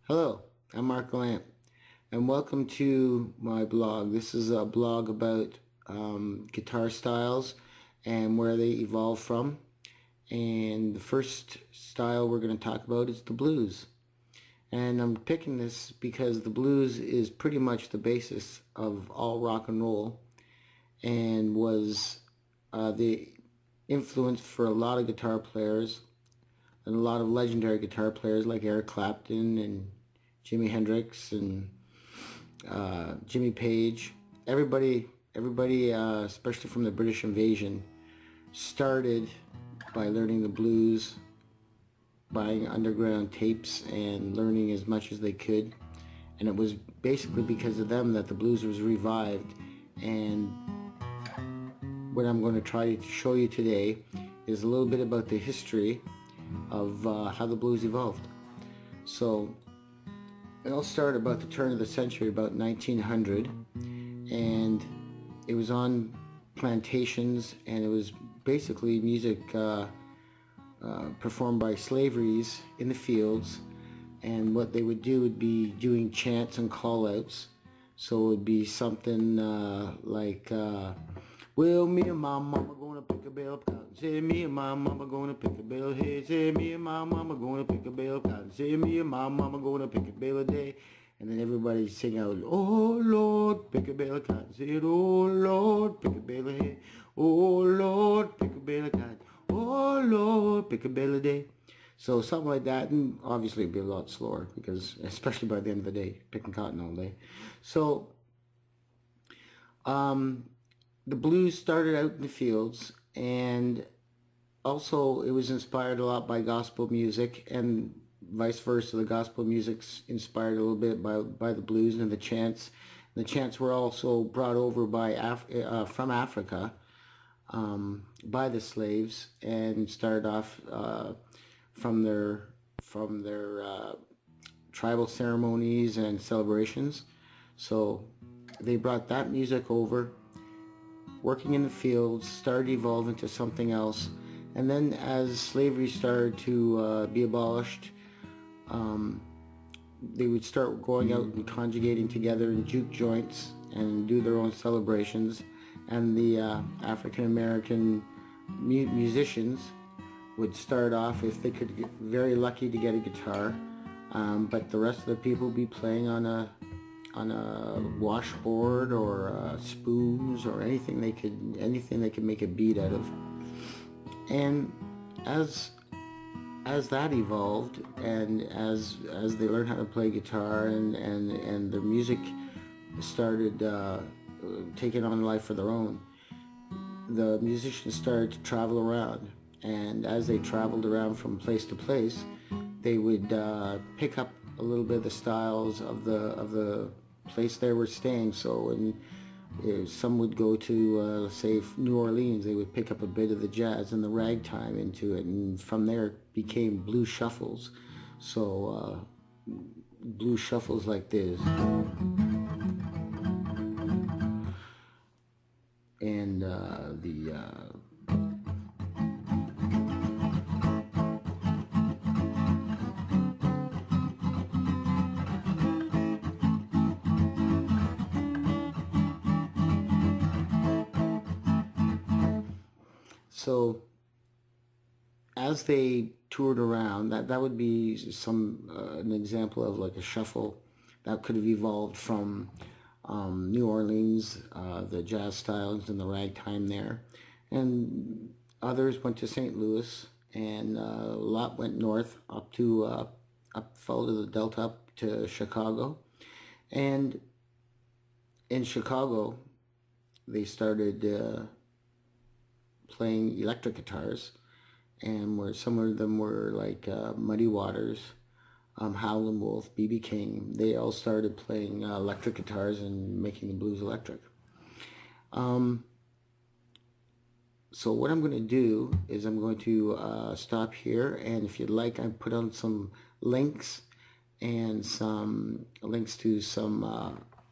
Hello, I'm Mark Lamp, and welcome to my blog. This is a blog about guitar styles and where they evolve from. And the first style we're going to talk about is the blues. And I'm picking this because the blues is pretty much the basis of all rock and roll and was the influence for a lot of guitar players and a lot of legendary guitar players like Eric Clapton and Jimi Hendrix and Jimmy Page. Everybody, especially from the British invasion, started by learning the blues, buying underground tapes and learning as much as they could. And it was basically because of them that the blues was revived. And what I'm going to try to show you today is a little bit about the history of how the blues evolved. So I'll start about the turn of the century, about 1900, and it was on plantations, and it was basically music performed by slaveries in the fields. And what they would do would be doing chants and call-outs. So it would be something like, well, me and my mama gonna pick a bale of cotton. Say me and my mama gonna pick a bale of hay. Say me and my mama gonna pick a bale of cotton. Say me and my mama gonna pick a bale a day. And then everybody sing out, oh Lord, pick a bale of cotton. Say it, oh Lord, pick a bale of hay. Oh Lord, pick a bale of cotton. Oh Lord, pick a bale a day. So something like that, and obviously it'd be a lot slower because, especially by the end of the day, picking cotton all day. So, the blues started out in the fields, and also it was inspired a lot by gospel music, and vice versa. The gospel music's inspired a little bit by the blues and the chants. The chants were also brought over by from Africa by the slaves, and started off from their tribal ceremonies and celebrations. So they brought that music over, working in the fields, started evolving to something else. And then as slavery started to be abolished, they would start going out and conjugating together in juke joints and do their own celebrations. And the African American musicians would start off, if they could get very lucky to get a guitar, but the rest of the people would be playing on a washboard or spoons or anything they could make a beat out of. And as that evolved, and as they learned how to play guitar, and their music started taking on life of their own, the musicians started to travel around. And as they traveled around from place to place, they would pick up a little bit of the styles of the place they were staying. So, and some would go to, say, New Orleans. They would pick up a bit of the jazz and the ragtime into it, and from there it became blues shuffles. So, blues shuffles like this, and so as they toured around, that would be an example of like a shuffle that could have evolved from New Orleans, the jazz styles and the ragtime there. And others went to St. Louis, and a lot went north followed the Delta up to Chicago. And in Chicago, they started playing electric guitars, and where some of them were like Muddy Waters, Howlin' Wolf, B.B. King. They all started playing electric guitars and making the blues electric. So what I'm going to do is I'm going to stop here, and if you'd like, I put on some links and some links to some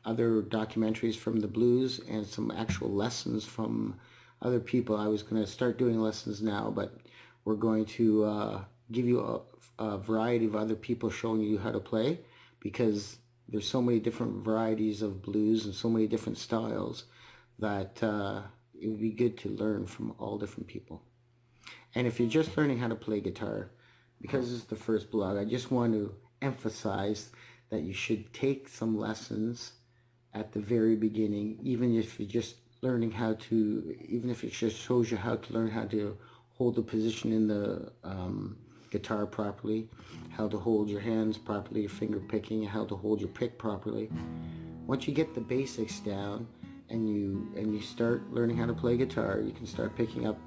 other documentaries from the blues and some actual lessons from other people. I was going to start doing lessons now, but we're going to give you a variety of other people showing you how to play, because there's so many different varieties of blues and so many different styles that it would be good to learn from all different people. And if you're just learning how to play guitar, because this is the first blog, I just want to emphasize that you should take some lessons at the very beginning, even if you're just learning how to, even if it just shows you how to learn how to hold the position in the guitar properly, how to hold your hands properly, your finger picking, how to hold your pick properly. Once you get the basics down and you start learning how to play guitar, you can start picking up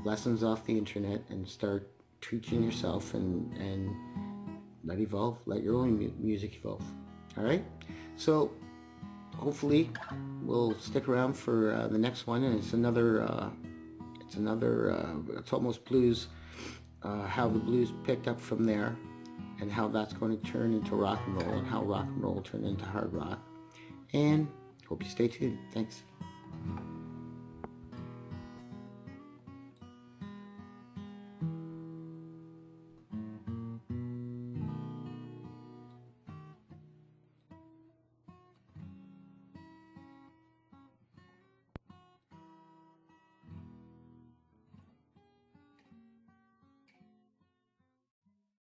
lessons off the internet and start teaching yourself and let your own music evolve. All right, so hopefully we'll stick around for the next one, and it's almost blues, how the blues picked up from there, and how that's going to turn into rock and roll, and how rock and roll turned into hard rock. And hope you stay tuned. Thanks.